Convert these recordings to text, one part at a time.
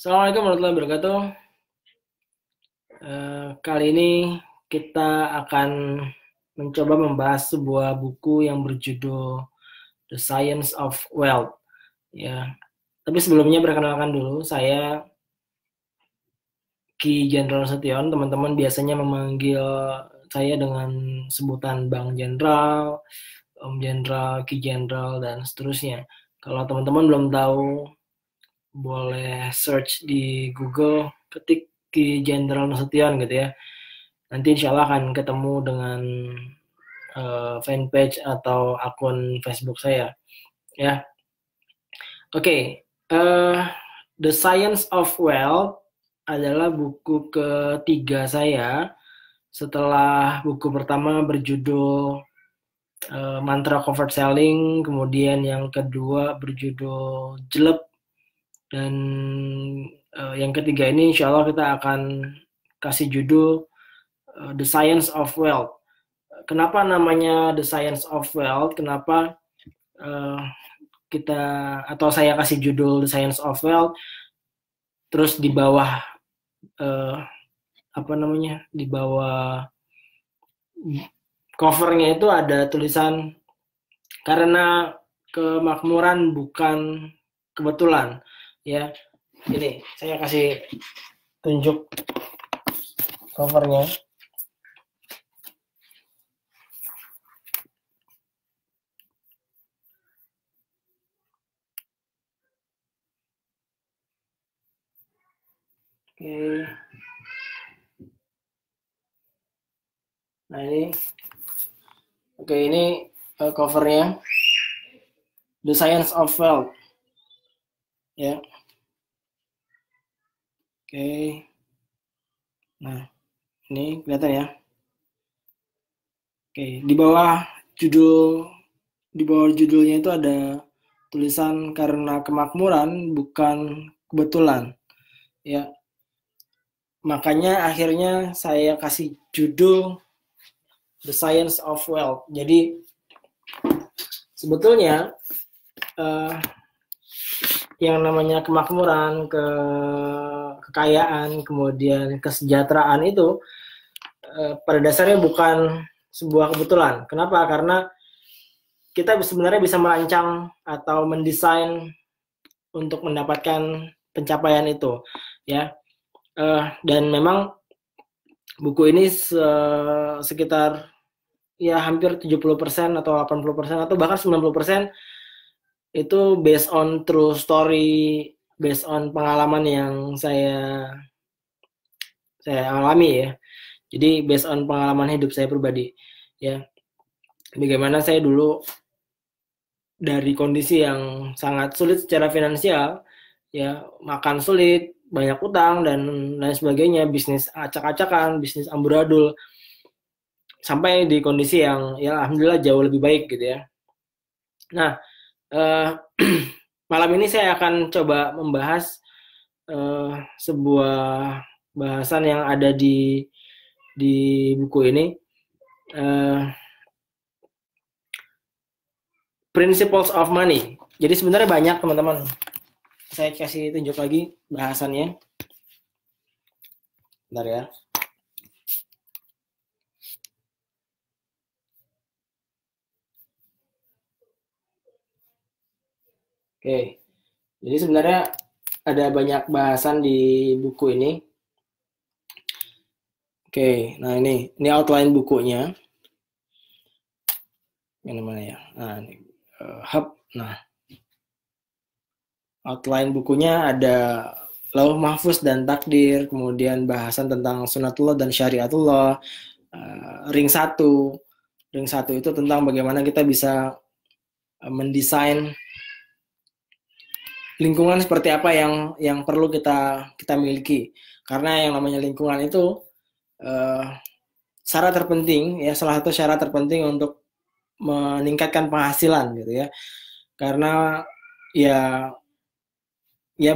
Assalamualaikum warahmatullahi wabarakatuh. Kali ini kita akan mencoba membahas sebuah buku yang berjudul The Science of Wealth. Ya, tapi sebelumnya perkenalkan dulu, saya Ki Jenderal Setion. Teman-teman biasanya memanggil saya dengan sebutan Bang Jenderal, Om Jenderal, Ki Jenderal, dan seterusnya. Kalau teman-teman belum tahu, boleh search di Google, ketik Ki Jenderal Nasution gitu ya. Nanti insya Allah akan ketemu dengan fanpage atau akun Facebook saya. Ya, oke. The Science of Wealth adalah buku ketiga saya setelah buku pertama berjudul Mantra Comfort Selling, kemudian yang kedua berjudul Jelek, dan yang ketiga ini insya Allah kita akan kasih judul The Science of Wealth. Kenapa namanya The Science of Wealth? Kenapa kita atau saya kasih judul The Science of Wealth? Terus di bawah di bawah covernya itu ada tulisan karena kemakmuran bukan kebetulan. Ya, ini saya kasih tunjuk covernya. Oke. Nah ini, oke ini covernya The Science of Wealth. Ya. Oke. Nah, ini kelihatan ya. Oke, di bawah judulnya itu ada tulisan karena kemakmuran bukan kebetulan. Ya. Makanya akhirnya saya kasih judul The Science of Wealth. Jadi sebetulnya yang namanya kemakmuran, kekayaan, kemudian kesejahteraan itu pada dasarnya bukan sebuah kebetulan. Kenapa? Karena kita sebenarnya bisa merancang atau mendesain untuk mendapatkan pencapaian itu, ya. Dan memang buku ini sekitar ya hampir 70% atau 80% atau bahkan 90% itu based on true story, based on pengalaman yang saya alami ya. Jadi based on pengalaman hidup saya pribadi ya. Bagaimana saya dulu dari kondisi yang sangat sulit secara finansial, ya makan sulit, banyak utang dan lain sebagainya, bisnis acak-acakan, bisnis amburadul, sampai di kondisi yang ya alhamdulillah jauh lebih baik gitu ya. Nah, malam ini saya akan coba membahas sebuah bahasan yang ada di buku ini, Principles of Money. Jadi sebenarnya banyak teman-teman. Saya kasih tunjuk lagi bahasannya. Bentar ya. Oke. Jadi sebenarnya ada banyak bahasan di buku ini. Oke, nah ini outline bukunya. Yang mana ya? Nah, ini hub. Nah, outline bukunya ada Lauh Mahfuz dan Takdir, kemudian bahasan tentang Sunatullah dan Syariatullah, ring 1 itu tentang bagaimana kita bisa mendesain lingkungan seperti apa yang perlu kita miliki, karena yang namanya lingkungan itu syarat terpenting ya, salah satu syarat terpenting untuk meningkatkan penghasilan gitu ya, karena ya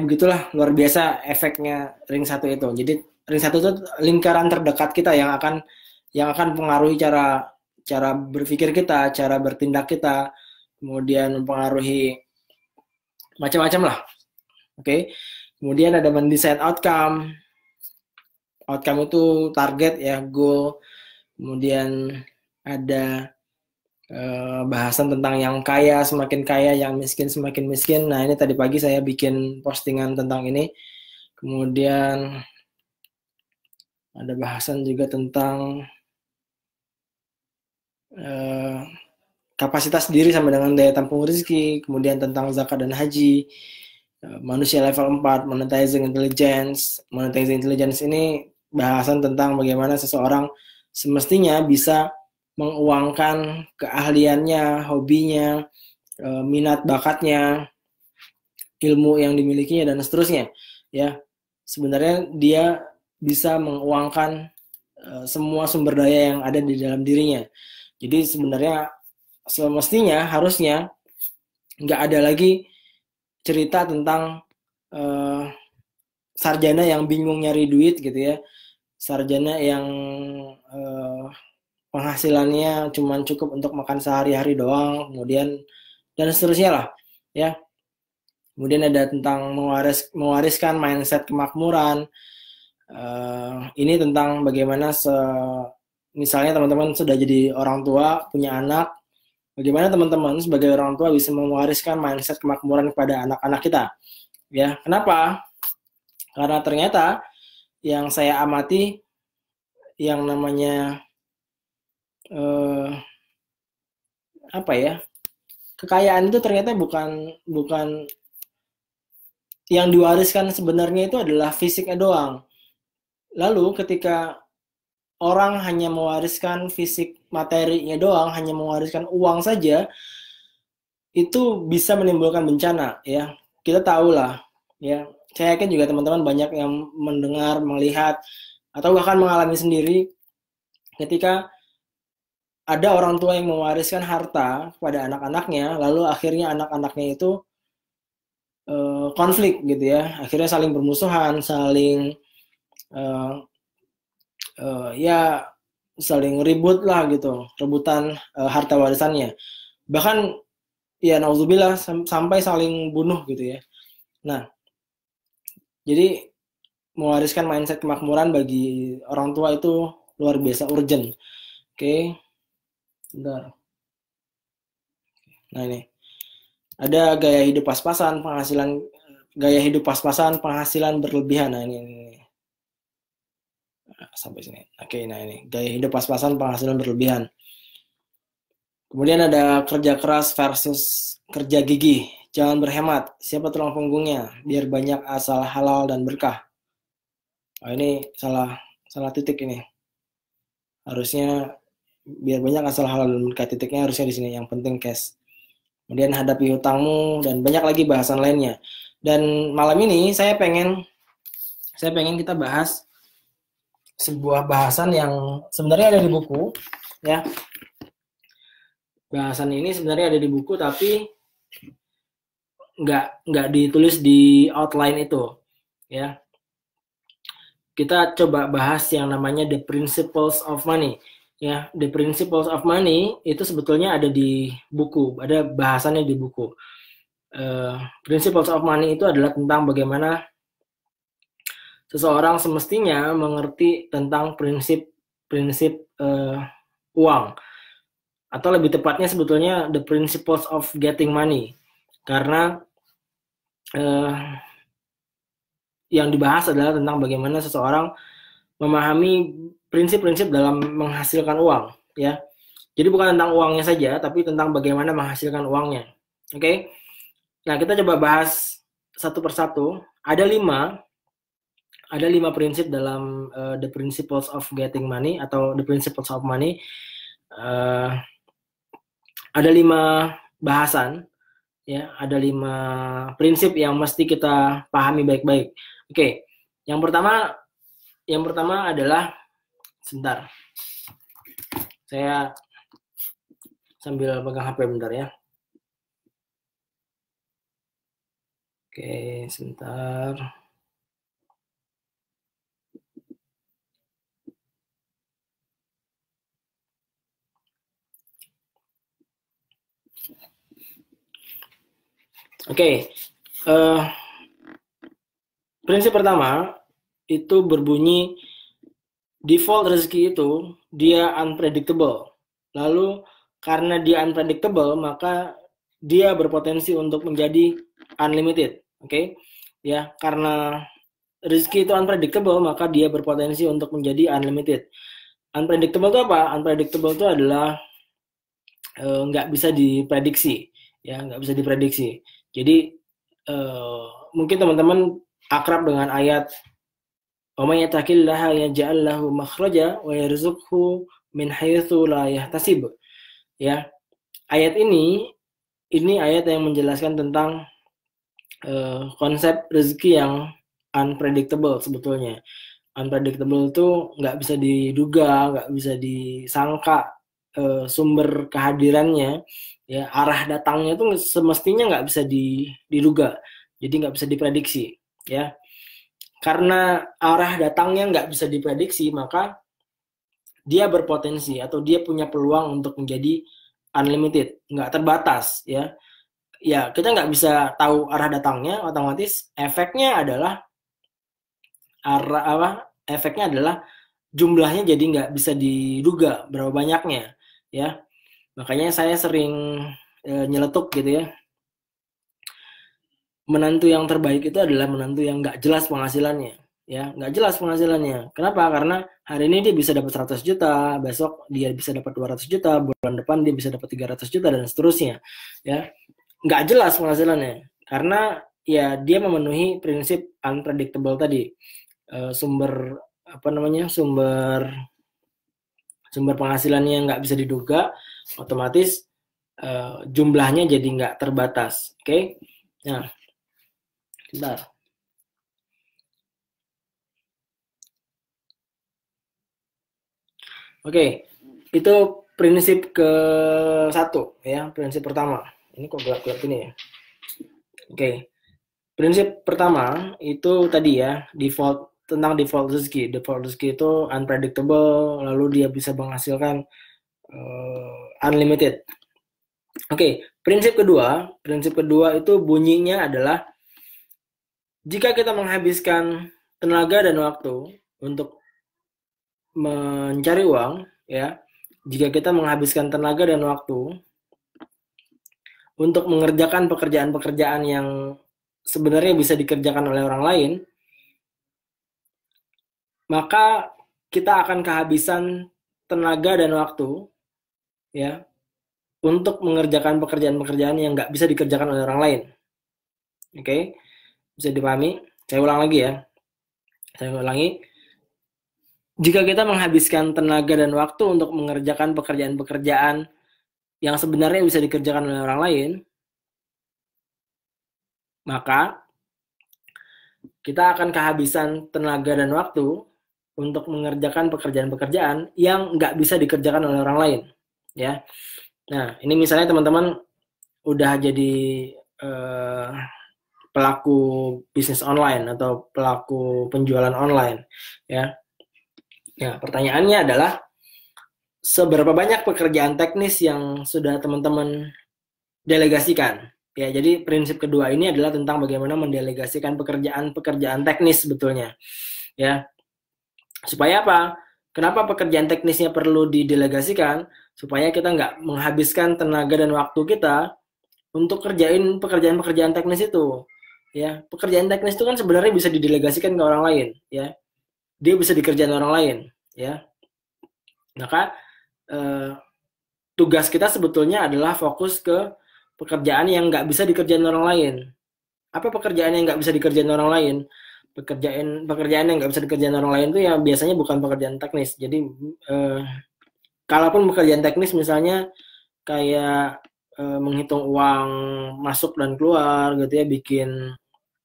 begitulah luar biasa efeknya ring 1 itu. Jadi ring 1 itu lingkaran terdekat kita yang akan mempengaruhi cara berpikir kita, cara bertindak kita, kemudian mempengaruhi macam-macam lah. Oke. Kemudian ada mendesain outcome. Outcome itu target ya, goal. Kemudian ada bahasan tentang yang kaya semakin kaya, yang miskin semakin miskin. Nah, ini tadi pagi saya bikin postingan tentang ini. Kemudian ada bahasan juga tentang kapasitas diri sama dengan daya tampung rezeki, kemudian tentang zakat dan haji, manusia level 4, monetizing intelligence. Monetizing intelligence ini bahasan tentang bagaimana seseorang semestinya bisa menguangkan keahliannya, hobinya, minat bakatnya, ilmu yang dimilikinya dan seterusnya. Ya, sebenarnya dia bisa menguangkan semua sumber daya yang ada di dalam dirinya. Jadi sebenarnya semestinya harusnya nggak ada lagi cerita tentang sarjana yang bingung nyari duit gitu ya, sarjana yang penghasilannya cuma cukup untuk makan sehari-hari doang, kemudian dan seterusnya lah ya. Kemudian ada tentang mewariskan mindset kemakmuran. Ini tentang bagaimana misalnya teman-teman sudah jadi orang tua, punya anak, bagaimana teman-teman sebagai orang tua bisa mewariskan mindset kemakmuran kepada anak-anak kita. Ya, kenapa? Karena ternyata yang saya amati yang namanya apa ya? Kekayaan itu ternyata bukan yang diwariskan sebenarnya itu adalah fisiknya doang. Lalu ketika orang hanya mewariskan fisik materinya doang, hanya mewariskan uang saja, itu bisa menimbulkan bencana ya. Kita tahu lah ya. Saya yakin juga teman-teman banyak yang mendengar, melihat atau bahkan mengalami sendiri ketika ada orang tua yang mewariskan harta kepada anak-anaknya, lalu akhirnya anak-anaknya itu konflik gitu ya, akhirnya saling bermusuhan, saling ya saling ribut lah gitu, rebutan harta warisannya. Bahkan ya nauzubillah sampai saling bunuh gitu ya. Nah, jadi mewariskan mindset kemakmuran bagi orang tua itu luar biasa urgent. Oke, bentar. Nah ini ada gaya hidup pas-pasan, penghasilan berlebihan. Nah ini. Nah, sampai sini. Oke, nah ini gaya hidup pas-pasan, penghasilan berlebihan. Kemudian ada kerja keras versus kerja gigih. Jangan berhemat. Siapa tulang punggungnya? Biar banyak asal halal dan berkah. Oh, ini salah titik ini. Harusnya biar banyak asal halal dan berkah, titiknya harusnya di sini. Yang penting cash. Kemudian hadapi hutangmu dan banyak lagi bahasan lainnya. Dan malam ini saya pengen kita bahas sebuah bahasan yang sebenarnya ada di buku ya. Bahasan ini sebenarnya ada di buku tapi nggak ditulis di outline itu ya. Kita coba bahas yang namanya the principles of money ya. The principles of money itu sebetulnya ada di buku, ada bahasannya di buku. Principles of money itu adalah tentang bagaimana seseorang semestinya mengerti tentang prinsip uang, atau lebih tepatnya sebetulnya the principles of getting money, karena yang dibahas adalah tentang bagaimana seseorang memahami prinsip-prinsip dalam menghasilkan uang ya. Jadi bukan tentang uangnya saja, tapi tentang bagaimana menghasilkan uangnya. Oke. Nah, kita coba bahas satu persatu. Ada lima prinsip dalam the principles of getting money atau the principles of money. Ada 5 bahasan ya, ada 5 prinsip yang mesti kita pahami baik-baik. Oke. Yang pertama adalah sebentar. Saya sambil pegang HP bentar ya. Oke, sebentar. Oke, prinsip pertama itu berbunyi default rezeki itu dia unpredictable. Lalu karena dia unpredictable, maka dia berpotensi untuk menjadi unlimited. Oke, ya, karena rezeki itu unpredictable, maka dia berpotensi untuk menjadi unlimited. Unpredictable itu apa? Unpredictable itu adalah nggak bisa diprediksi, ya, nggak bisa diprediksi. Jadi mungkin teman-teman akrab dengan ayat وَمَنْ يَتَّقِ اللَّهَ يَجْعَلْ لَهُ مَخْرَجًا وَيَرْزُقْهُ مِنْ حَيْثُ لَا يَحْتَسِبُ. Ya, ayat ini ayat yang menjelaskan tentang konsep rezeki yang unpredictable sebetulnya. Unpredictable itu nggak bisa diduga, nggak bisa disangka sumber kehadirannya, ya, arah datangnya itu semestinya nggak bisa diduga, jadi nggak bisa diprediksi, ya. Karena arah datangnya nggak bisa diprediksi, maka dia berpotensi atau dia punya peluang untuk menjadi unlimited, nggak terbatas, ya. Ya, kita nggak bisa tahu arah datangnya, otomatis efeknya adalah jumlahnya jadi nggak bisa diduga berapa banyaknya, ya. Makanya saya sering nyeletuk gitu, ya. Menantu yang terbaik itu adalah menantu yang nggak jelas penghasilannya, ya, nggak jelas penghasilannya. Kenapa? Karena hari ini dia bisa dapat 100 juta, besok dia bisa dapat 200 juta, bulan depan dia bisa dapat 300 juta dan seterusnya, ya. Nggak jelas penghasilannya karena ya dia memenuhi prinsip unpredictable tadi. Sumber penghasilannya nggak bisa diduga, otomatis jumlahnya jadi nggak terbatas. Oke, nah, bentar. Oke, itu prinsip ke-1, ya, prinsip pertama. Ini kok gelap-gelap ini ya. Oke, prinsip pertama itu tadi, ya, tentang default rezeki. Default rezeki itu unpredictable, lalu dia bisa menghasilkan unlimited. Oke, prinsip kedua itu bunyinya adalah jika kita menghabiskan tenaga dan waktu untuk mencari uang, ya, jika kita menghabiskan tenaga dan waktu untuk mengerjakan pekerjaan-pekerjaan yang sebenarnya bisa dikerjakan oleh orang lain, maka kita akan kehabisan tenaga dan waktu, ya, untuk mengerjakan pekerjaan-pekerjaan yang nggak bisa dikerjakan oleh orang lain. Oke, bisa dipahami? Saya ulang lagi, ya. Saya ulangi. Jika kita menghabiskan tenaga dan waktu untuk mengerjakan pekerjaan-pekerjaan yang sebenarnya bisa dikerjakan oleh orang lain, maka kita akan kehabisan tenaga dan waktu untuk mengerjakan pekerjaan-pekerjaan yang nggak bisa dikerjakan oleh orang lain, ya. Nah, ini misalnya teman-teman udah jadi pelaku bisnis online atau pelaku penjualan online, ya. Ya, pertanyaannya adalah seberapa banyak pekerjaan teknis yang sudah teman-teman delegasikan? Ya, jadi prinsip kedua ini adalah tentang bagaimana mendelegasikan pekerjaan-pekerjaan teknis sebetulnya, ya. Supaya apa? Kenapa pekerjaan teknisnya perlu didelegasikan? Supaya kita nggak menghabiskan tenaga dan waktu kita untuk kerjain pekerjaan-pekerjaan teknis itu, ya. Pekerjaan teknis itu kan sebenarnya bisa didelegasikan ke orang lain, ya. Dia bisa dikerjain orang lain, ya. Maka tugas kita sebetulnya adalah fokus ke pekerjaan yang nggak bisa dikerjain orang lain. Apa pekerjaan yang nggak bisa dikerjain orang lain? Pekerjaan yang nggak bisa dikerjain orang lain itu ya biasanya bukan pekerjaan teknis. Jadi kalaupun pekerjaan teknis misalnya kayak menghitung uang masuk dan keluar gitu, ya,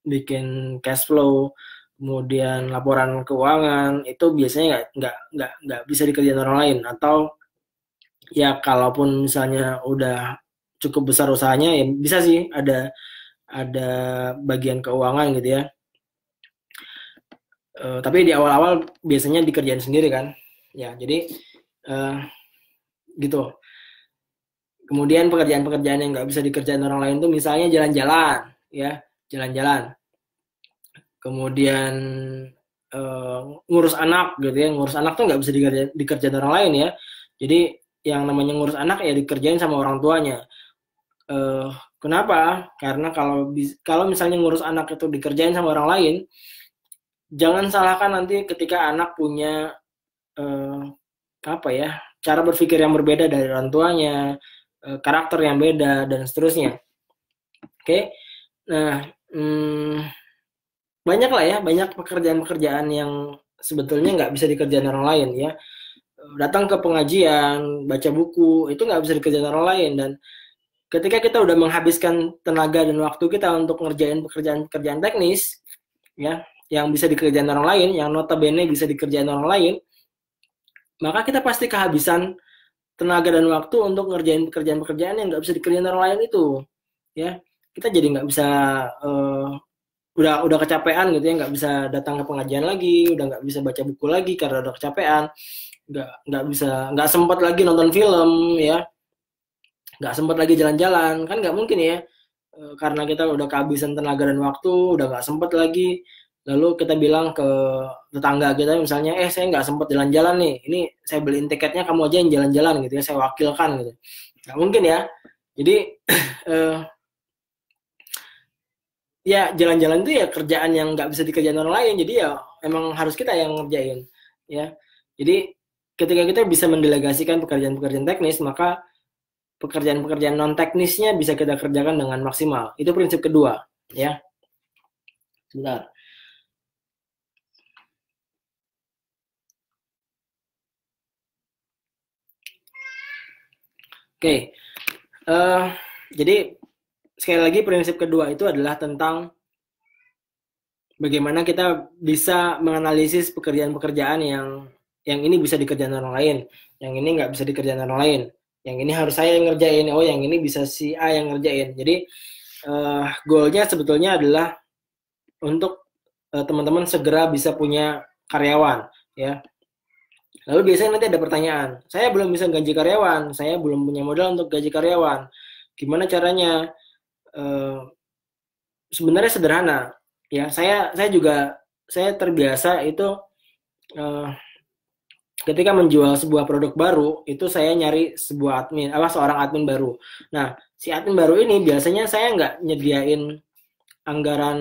bikin cash flow, kemudian laporan keuangan, itu biasanya nggak bisa dikerjain orang lain. Atau ya kalaupun misalnya udah cukup besar usahanya, ya bisa sih ada bagian keuangan gitu, ya. Tapi di awal-awal biasanya dikerjain sendiri kan, ya. Jadi gitu. Kemudian pekerjaan-pekerjaan yang nggak bisa dikerjain orang lain tuh misalnya jalan-jalan, ya, jalan-jalan. kemudian ngurus anak gitu ya. Ngurus anak tuh nggak bisa dikerjain orang lain ya. Jadi yang namanya ngurus anak ya dikerjain sama orang tuanya. Kenapa? Karena kalau misalnya ngurus anak itu dikerjain sama orang lain, jangan salahkan nanti ketika anak punya apa ya, cara berpikir yang berbeda dari orang tuanya, karakter yang beda dan seterusnya. Oke. Nah, banyak lah ya, banyak pekerjaan-pekerjaan yang sebetulnya nggak bisa dikerjain orang lain ya. Datang ke pengajian, baca buku, itu nggak bisa dikerjain orang lain. Dan ketika kita udah menghabiskan tenaga dan waktu kita untuk ngerjain pekerjaan-pekerjaan teknis, ya, yang bisa dikerjain orang lain, yang notabene bisa dikerjain orang lain, maka kita pasti kehabisan tenaga dan waktu untuk ngerjain pekerjaan-pekerjaan yang nggak bisa dikerjain orang lain itu, ya. Kita jadi nggak bisa udah kecapean gitu ya, nggak bisa datang ke pengajian lagi, udah nggak bisa baca buku lagi karena udah kecapean, nggak sempat lagi nonton film ya, nggak sempat lagi jalan-jalan, kan nggak mungkin ya, karena kita udah kehabisan tenaga dan waktu, udah nggak sempat lagi, lalu kita bilang ke tetangga kita misalnya, saya nggak sempat jalan-jalan nih, ini saya beliin tiketnya, kamu aja yang jalan-jalan gitu ya, saya wakilkan gitu, nggak mungkin ya. Jadi ya jalan-jalan itu ya kerjaan yang nggak bisa dikerjain orang lain, jadi ya emang harus kita yang ngerjain ya. Jadi ketika kita bisa mendelegasikan pekerjaan-pekerjaan teknis, maka pekerjaan-pekerjaan non teknisnya bisa kita kerjakan dengan maksimal. Itu prinsip kedua ya. Sebentar. Oke. Jadi sekali lagi prinsip kedua itu adalah tentang bagaimana kita bisa menganalisis pekerjaan-pekerjaan yang ini bisa dikerjain orang lain, yang ini nggak bisa dikerjain orang lain, yang ini harus saya yang ngerjain, yang ini bisa si A yang ngerjain. Jadi goalnya sebetulnya adalah untuk teman-teman segera bisa punya karyawan ya. Lalu biasanya nanti ada pertanyaan, saya belum bisa gaji karyawan, saya belum punya modal untuk gaji karyawan, gimana caranya? Sebenarnya sederhana ya. Saya terbiasa itu ketika menjual sebuah produk baru itu saya nyari seorang admin baru. Nah, si admin baru ini biasanya saya nggak nyediain anggaran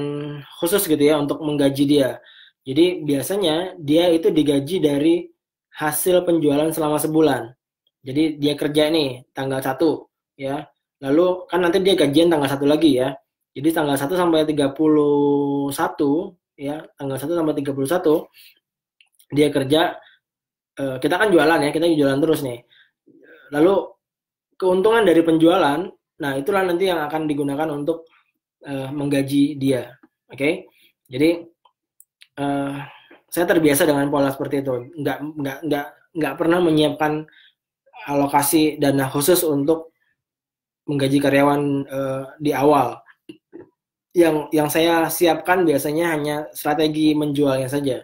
khusus gitu ya untuk menggaji dia. Jadi biasanya dia itu digaji dari hasil penjualan selama sebulan. Jadi dia kerja nih tanggal 1 ya. Lalu kan nanti dia gajian tanggal 1 lagi ya. Jadi tanggal 1 sampai 31 ya, tanggal 1 sampai 31 dia kerja, kita kan jualan ya, kita jualan terus nih. Lalu keuntungan dari penjualan, nah itulah nanti yang akan digunakan untuk menggaji dia. Oke? Jadi saya terbiasa dengan pola seperti itu. Nggak pernah menyiapkan alokasi dana khusus untuk menggaji karyawan di awal. Yang saya siapkan biasanya hanya strategi menjualnya saja.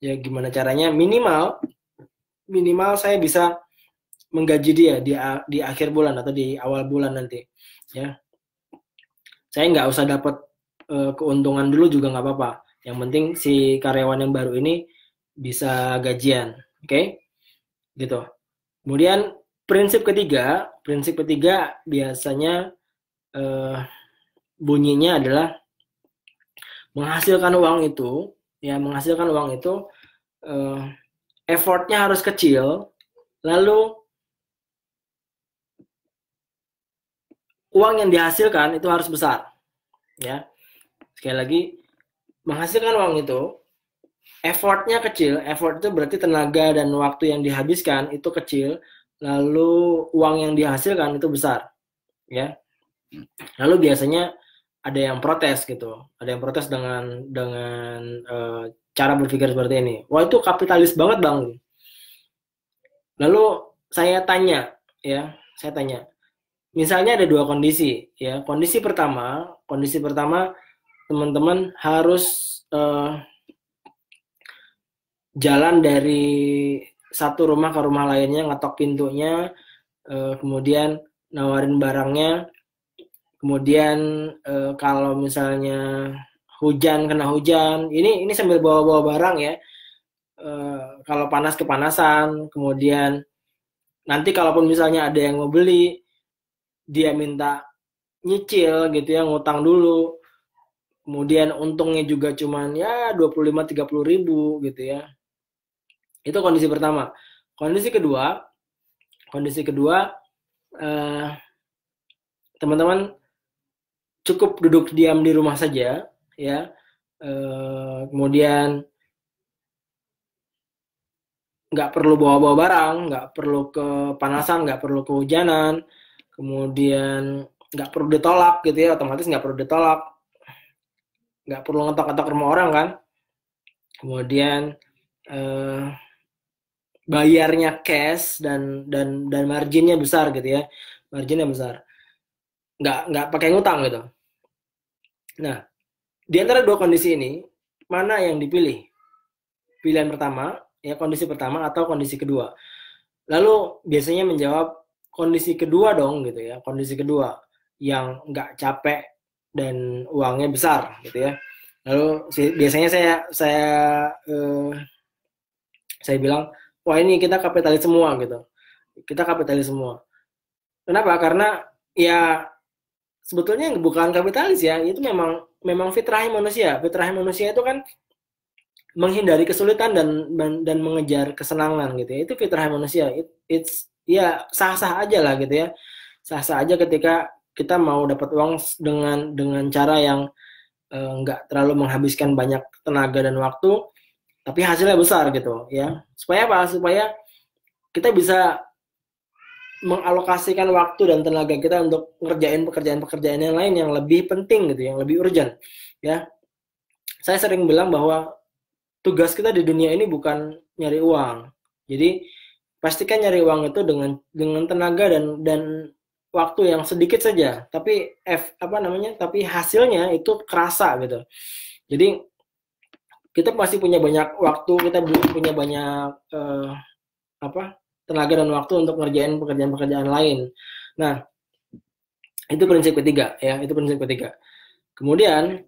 Ya gimana caranya minimal saya bisa menggaji dia di akhir bulan atau di awal bulan nanti. Ya, saya nggak usah dapat keuntungan dulu juga nggak apa-apa. Yang penting si karyawan yang baru ini bisa gajian, oke? Gitu. Kemudian prinsip ketiga biasanya bunyinya adalah menghasilkan uang itu effortnya harus kecil, lalu uang yang dihasilkan itu harus besar ya. Sekali lagi, menghasilkan uang itu effortnya kecil. Effort itu berarti tenaga dan waktu yang dihabiskan itu kecil, lalu uang yang dihasilkan itu besar ya. Lalu biasanya ada yang protes gitu, ada yang protes dengan cara berpikir seperti ini. Wah, itu kapitalis banget bang. Lalu saya tanya, misalnya ada dua kondisi ya. Kondisi pertama teman-teman harus jalan dari satu rumah ke rumah lainnya, ngetok pintunya, kemudian nawarin barangnya. Kemudian kalau misalnya hujan kena hujan. Ini sambil bawa-bawa barang ya. Kalau panas kepanasan, kemudian nanti kalaupun misalnya ada yang mau beli, dia minta nyicil gitu ya, ngutang dulu. Kemudian untungnya juga cuman ya 25-30 ribu gitu ya. Itu kondisi pertama. Kondisi kedua, eh, teman-teman cukup duduk diam di rumah saja ya. Kemudian nggak perlu bawa-bawa barang, nggak perlu kepanasan, nggak perlu kehujanan, kemudian nggak perlu ditolak gitu ya, otomatis nggak perlu ditolak, nggak perlu ngetok-ngetok rumah orang kan. Kemudian bayarnya cash dan marginnya besar gitu ya, marginnya besar, nggak pakai ngutang gitu. Nah, di antara dua kondisi ini mana yang dipilih? Pilihan pertama ya, kondisi pertama atau kondisi kedua? Lalu biasanya menjawab kondisi kedua dong gitu ya, kondisi kedua yang nggak capek dan uangnya besar gitu ya. Lalu biasanya saya bilang, wah ini kita kapitalis semua gitu, kita kapitalis semua. Kenapa? Karena ya sebetulnya bukan kapitalis ya, itu memang fitrahnya manusia. Fitrahnya manusia itu kan menghindari kesulitan dan mengejar kesenangan gitu ya. Itu fitrah manusia. It's ya sah-sah aja lah gitu ya. Sah-sah aja ketika kita mau dapat uang dengan cara yang nggak terlalu menghabiskan banyak tenaga dan waktu, tapi hasilnya besar gitu ya. Supaya apa? Supaya kita bisa mengalokasikan waktu dan tenaga kita untuk ngerjain pekerjaan-pekerjaan yang lain yang lebih penting gitu, yang lebih urgent ya. Saya sering bilang bahwa tugas kita di dunia ini bukan nyari uang. Jadi pastikan nyari uang itu dengan tenaga dan waktu yang sedikit saja, tapi tapi hasilnya itu kerasa gitu. Jadi kita pasti punya banyak waktu, kita punya banyak tenaga dan waktu untuk ngerjain pekerjaan-pekerjaan lain. Nah, itu prinsip ketiga ya, itu prinsip ketiga. Kemudian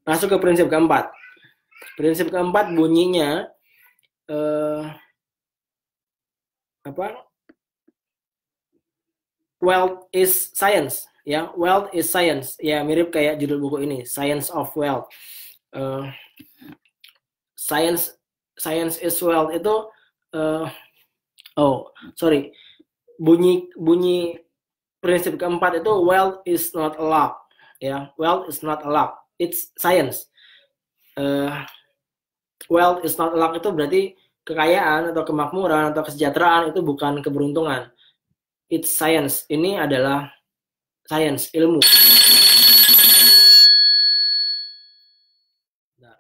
masuk ke prinsip keempat. Prinsip keempat bunyinya wealth is science ya, wealth is science ya, mirip kayak judul buku ini, Science of Wealth. Science is wealth itu bunyi prinsip keempat itu wealth is not a luck ya, wealth is not a luck, it's science. Wealth is not a luck itu berarti kekayaan atau kemakmuran atau kesejahteraan itu bukan keberuntungan. It's science. Ini adalah science, ilmu. Nah.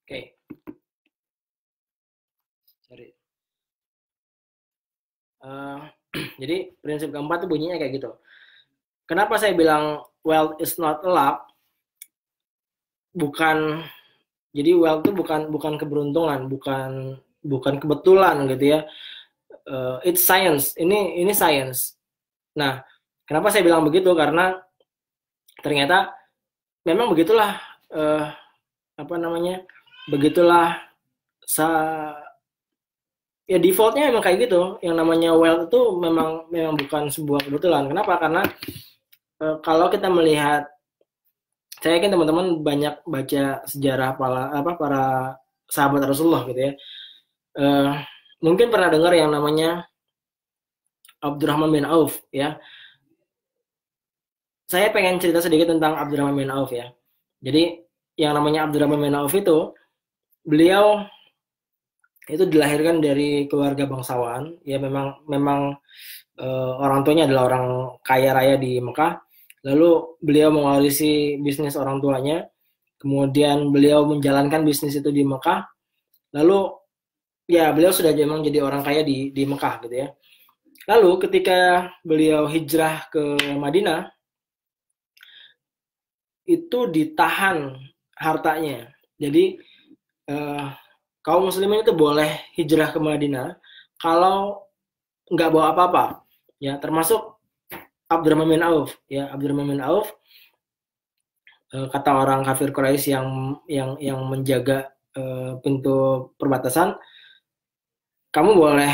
Oke. Sorry. Jadi prinsip keempat itu bunyinya kayak gitu. Kenapa saya bilang wealth is not a luck? Jadi wealth itu bukan keberuntungan, bukan kebetulan gitu ya. It's science. Ini science. Nah, kenapa saya bilang begitu? Karena ternyata memang begitulah begitulah ya defaultnya memang kayak gitu. Yang namanya wealth itu memang bukan sebuah kebetulan. Kenapa? Karena kalau kita melihat, saya yakin teman-teman banyak baca sejarah para sahabat Rasulullah gitu ya. Mungkin pernah dengar yang namanya Abdurrahman bin Auf ya. Saya pengen cerita sedikit tentang Abdurrahman bin Auf ya. Jadi yang namanya Abdurrahman bin Auf itu, beliau itu dilahirkan dari keluarga bangsawan ya, memang orang tuanya adalah orang kaya raya di Mekah. Lalu beliau mewarisi bisnis orang tuanya, kemudian beliau menjalankan bisnis itu di Mekah. Lalu ya beliau sudah memang jadi orang kaya di Mekah gitu ya. Lalu ketika beliau hijrah ke Madinah, itu ditahan hartanya. Jadi kaum muslimin itu boleh hijrah ke Madinah kalau nggak bawa apa-apa, ya, termasuk Abdurrahman bin Auf, ya. Abdurrahman bin Auf, kata orang kafir Quraisy yang menjaga pintu perbatasan, kamu boleh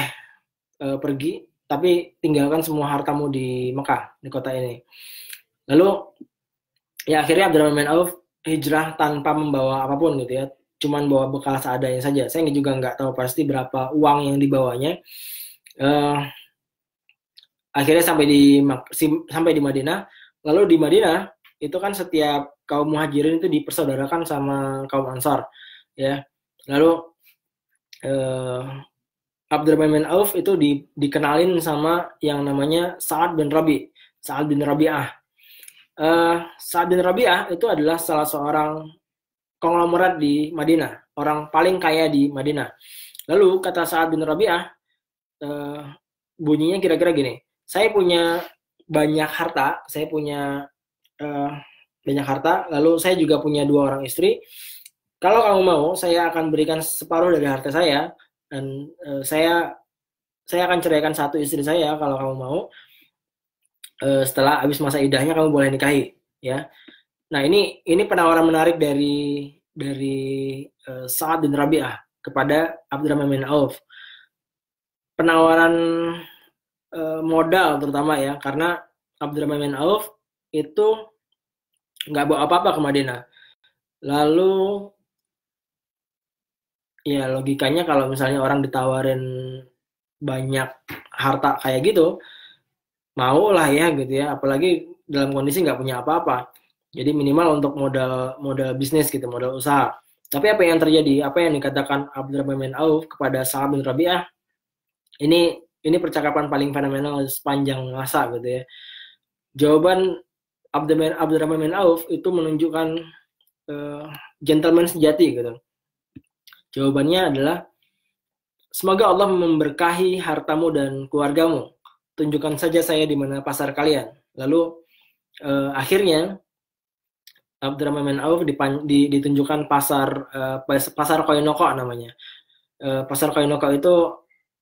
pergi, tapi tinggalkan semua hartamu di Mekah, di kota ini. Lalu ya akhirnya Abdurrahman bin Auf hijrah tanpa membawa apapun gitu ya, cuman bawa bekal seadanya saja. Saya juga nggak tahu pasti berapa uang yang dibawanya. Akhirnya sampai di Madinah. Lalu di Madinah itu kan setiap kaum muhajirin itu dipersaudarakan sama kaum ansar, ya. Lalu Abdurrahman bin Auf itu dikenalin sama yang namanya Sa'ad bin Rabi'ah. Sa'ad bin Rabi'ah itu adalah salah seorang konglomerat di Madinah, orang paling kaya di Madinah. Lalu kata Sa'ad bin Rabi'ah, bunyinya kira-kira gini, saya punya banyak harta, lalu saya juga punya 2 orang istri. Kalau kamu mau, saya akan berikan separuh dari harta saya, dan saya akan ceraikan 1 istri saya kalau kamu mau. Setelah habis masa idahnya kamu boleh nikahi, ya. Nah, ini penawaran menarik dari Sa'ad bin Rabi'ah kepada Abdurrahman bin Auf. Penawaran modal terutama, ya, karena Abdurrahman bin Auf itu nggak bawa apa-apa ke Madinah. Lalu ya logikanya kalau misalnya orang ditawarin banyak harta kayak gitu, mau lah ya gitu ya, apalagi dalam kondisi nggak punya apa-apa. Jadi minimal untuk modal bisnis gitu, modal usaha. Tapi apa yang terjadi? Apa yang dikatakan Abdurrahman bin Auf kepada Sa'ad bin Rabi'ah? Ini percakapan paling fenomenal sepanjang masa gitu ya. Jawaban Abdurrahman bin Auf itu menunjukkan gentleman sejati gitu. Jawabannya adalah, semoga Allah memberkahi hartamu dan keluargamu. Tunjukkan saja saya di mana pasar kalian. Lalu akhirnya Abdurrahman bin Auf ditunjukkan pasar Koinoko namanya. Pasar Koinoko itu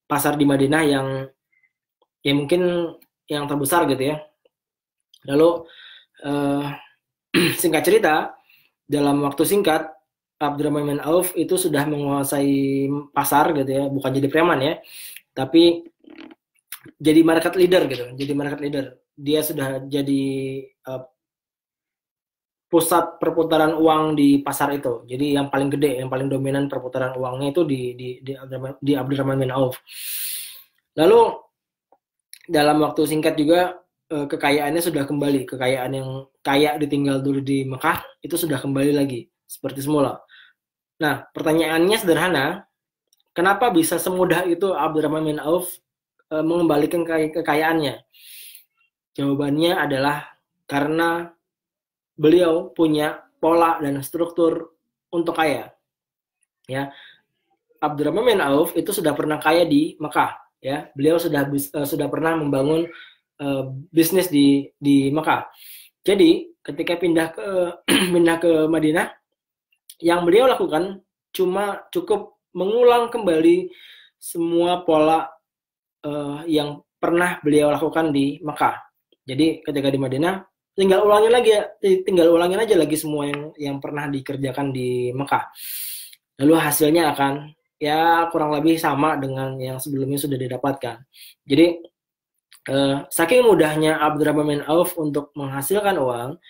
pasar di Madinah yang ya mungkin yang terbesar gitu ya. Lalu singkat cerita, dalam waktu singkat Abdurrahman bin Auf itu sudah menguasai pasar gitu ya, bukan jadi preman ya, tapi jadi market leader gitu. Jadi market leader. Dia sudah jadi pusat perputaran uang di pasar itu. Jadi yang paling gede, yang paling dominan perputaran uangnya itu di Abdurrahman bin Auf. Lalu dalam waktu singkat juga kekayaannya sudah kembali. Kekayaan yang kaya ditinggal dulu di Mekah itu sudah kembali lagi seperti semula. Nah, pertanyaannya sederhana, kenapa bisa semudah itu Abdurrahman bin Auf mengembalikan kekayaannya? Jawabannya adalah karena beliau punya pola dan struktur untuk kaya. Ya, Abdurrahman bin Auf itu sudah pernah kaya di Mekah. Ya, beliau sudah pernah membangun bisnis di Mekah. Jadi ketika pindah ke Madinah, yang beliau lakukan cuma cukup mengulang kembali semua pola yang pernah beliau lakukan di Mekah. Jadi ketika di Madinah, tinggal ulangin aja lagi semua yang pernah dikerjakan di Mekah. Lalu hasilnya akan ya kurang lebih sama dengan yang sebelumnya sudah didapatkan. Jadi saking mudahnya Abdurrahman bin Auf untuk menghasilkan uang,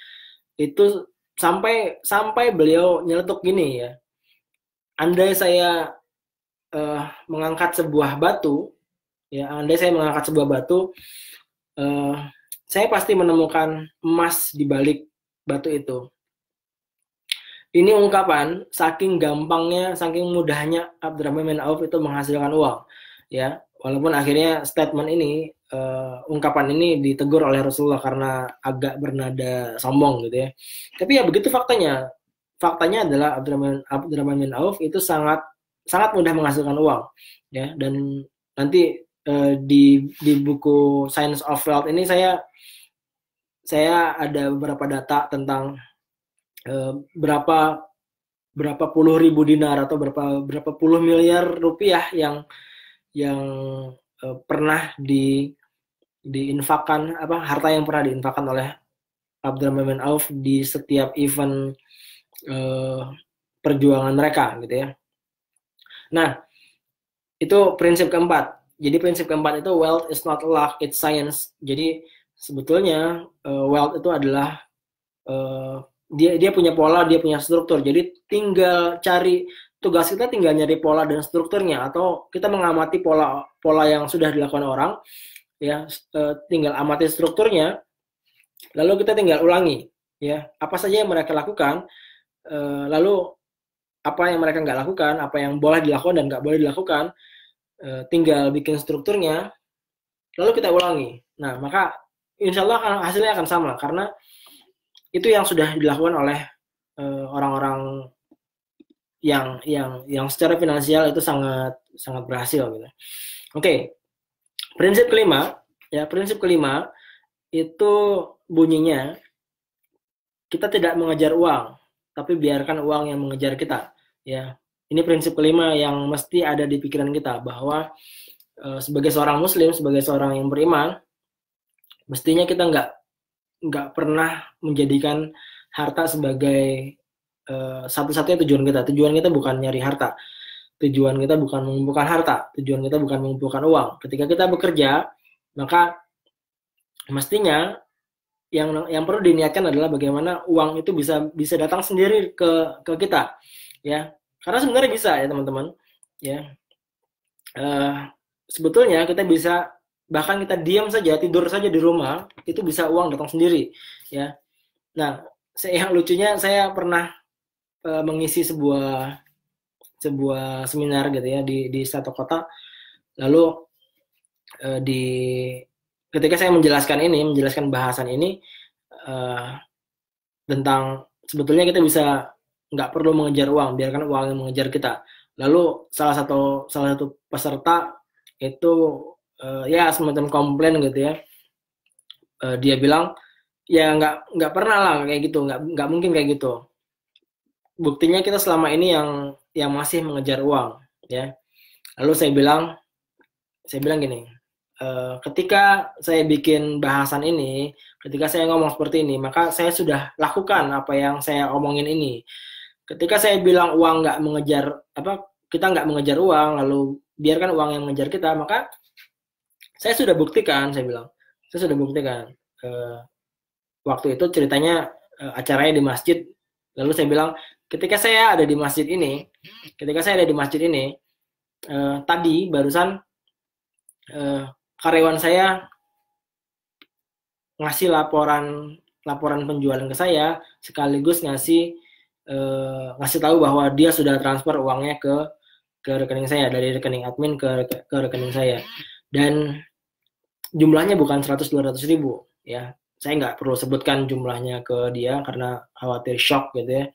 itu sampai beliau nyeletuk gini ya. Andai saya mengangkat sebuah batu, saya pasti menemukan emas di balik batu itu. Ini ungkapan saking gampangnya, saking mudahnya Abdurrahman bin Auf itu menghasilkan uang, ya. Walaupun akhirnya statement ini, ungkapan ini ditegur oleh Rasulullah karena agak bernada sombong gitu ya. Tapi ya begitu faktanya. Faktanya adalah Abdurrahman bin Auf itu sangat mudah menghasilkan uang, ya. Dan nanti di buku Science of Wealth ini saya ada beberapa data tentang berapa berapa puluh ribu dinar atau berapa puluh miliar rupiah yang pernah diinfakkan, harta yang pernah diinfakkan oleh Abdurrahman bin Auf di setiap event perjuangan mereka gitu ya. Nah, itu prinsip keempat. Jadi prinsip keempat itu wealth is not luck, it's science. Jadi sebetulnya wealth itu adalah dia punya pola, dia punya struktur. Jadi tinggal cari, tugas kita tinggal nyari pola dan strukturnya, atau kita mengamati pola yang sudah dilakukan orang, ya, tinggal amati strukturnya, lalu kita tinggal ulangi, ya, apa saja yang mereka lakukan, lalu apa yang mereka nggak lakukan, apa yang boleh dilakukan dan nggak boleh dilakukan, tinggal bikin strukturnya, lalu kita ulangi. Nah, maka insya Allah hasilnya akan sama, karena itu yang sudah dilakukan oleh orang-orang yang secara finansial itu sangat sangat berhasil gitu. Oke. Prinsip kelima itu bunyinya, kita tidak mengejar uang, tapi biarkan uang yang mengejar kita, ya. Ini prinsip kelima yang mesti ada di pikiran kita, bahwa sebagai seorang muslim, sebagai seorang yang beriman, mestinya kita nggak pernah menjadikan harta sebagai satu-satunya tujuan kita. Tujuan kita bukan nyari harta. Tujuan kita bukan mengumpulkan harta. Tujuan kita bukan mengumpulkan uang. Ketika kita bekerja, maka mestinya yang perlu diniatkan adalah bagaimana uang itu bisa datang sendiri ke kita, ya. Karena sebenarnya bisa, ya teman-teman, ya. Sebetulnya kita bisa, bahkan kita diam saja, tidur saja di rumah, itu bisa uang datang sendiri, ya. Nah, yang lucunya, saya pernah mengisi sebuah seminar gitu ya di satu kota, lalu ketika saya menjelaskan bahasan ini tentang sebetulnya kita bisa nggak perlu mengejar uang, biarkan uang yang mengejar kita. Lalu salah satu peserta itu ya semacam komplain gitu ya, dia bilang ya nggak pernah lah kayak gitu, nggak mungkin kayak gitu. Buktinya kita selama ini yang masih mengejar uang, ya. Lalu saya bilang gini, ketika saya bikin bahasan ini, ketika saya ngomong seperti ini, maka saya sudah lakukan apa yang saya omongin ini. Ketika saya bilang uang nggak mengejar, kita nggak mengejar uang, lalu biarkan uang yang mengejar kita, maka saya sudah buktikan, saya bilang, saya sudah buktikan. Waktu itu ceritanya acaranya di masjid, lalu saya bilang, ketika saya ada di masjid ini, tadi barusan karyawan saya ngasih laporan penjualan ke saya, sekaligus ngasih tahu bahwa dia sudah transfer uangnya ke rekening saya, dari rekening admin ke rekening saya, dan jumlahnya bukan 100-200 ribu, ya. Saya nggak perlu sebutkan jumlahnya ke dia karena khawatir shock gitu ya,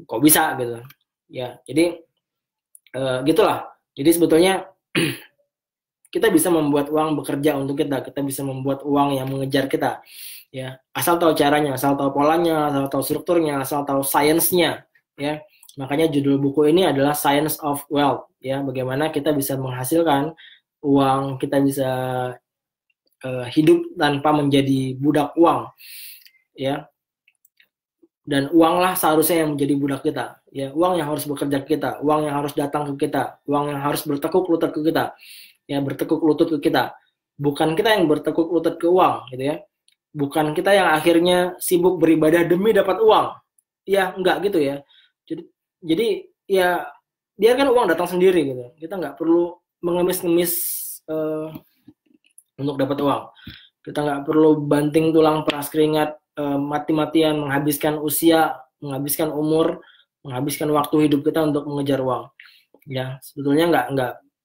kok bisa gitu ya. Jadi gitulah. Jadi sebetulnya kita bisa membuat uang bekerja untuk kita bisa membuat uang yang mengejar kita, ya, asal tahu caranya, asal tahu polanya, asal tahu strukturnya, asal tahu sainsnya, ya. Makanya judul buku ini adalah Science of Wealth, ya, bagaimana kita bisa menghasilkan uang, kita bisa hidup tanpa menjadi budak uang, ya. Dan uanglah seharusnya yang menjadi budak kita, ya. Uang yang harus bekerja ke kita, uang yang harus datang ke kita, uang yang harus bertekuk lutut ke kita, ya, bertekuk lutut ke kita. Bukan kita yang bertekuk lutut ke uang, gitu ya. Bukan kita yang akhirnya sibuk beribadah demi dapat uang, ya, enggak gitu ya. Jadi ya biarkan uang datang sendiri gitu. Kita nggak perlu mengemis-ngemis untuk dapat uang. Kita nggak perlu banting tulang peras keringat, mati-matian menghabiskan usia, menghabiskan umur, menghabiskan waktu hidup kita untuk mengejar uang. Ya, sebetulnya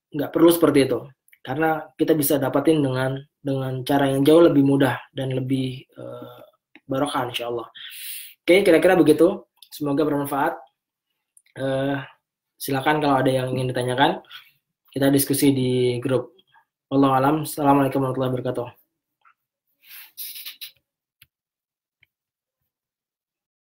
nggak perlu seperti itu, karena kita bisa dapatin dengan cara yang jauh lebih mudah dan lebih barokah, insya Allah. Oke, kira-kira begitu. Semoga bermanfaat. Silakan kalau ada yang ingin ditanyakan, kita diskusi di grup. Wallahu a'lam. Assalamualaikum warahmatullahi wabarakatuh.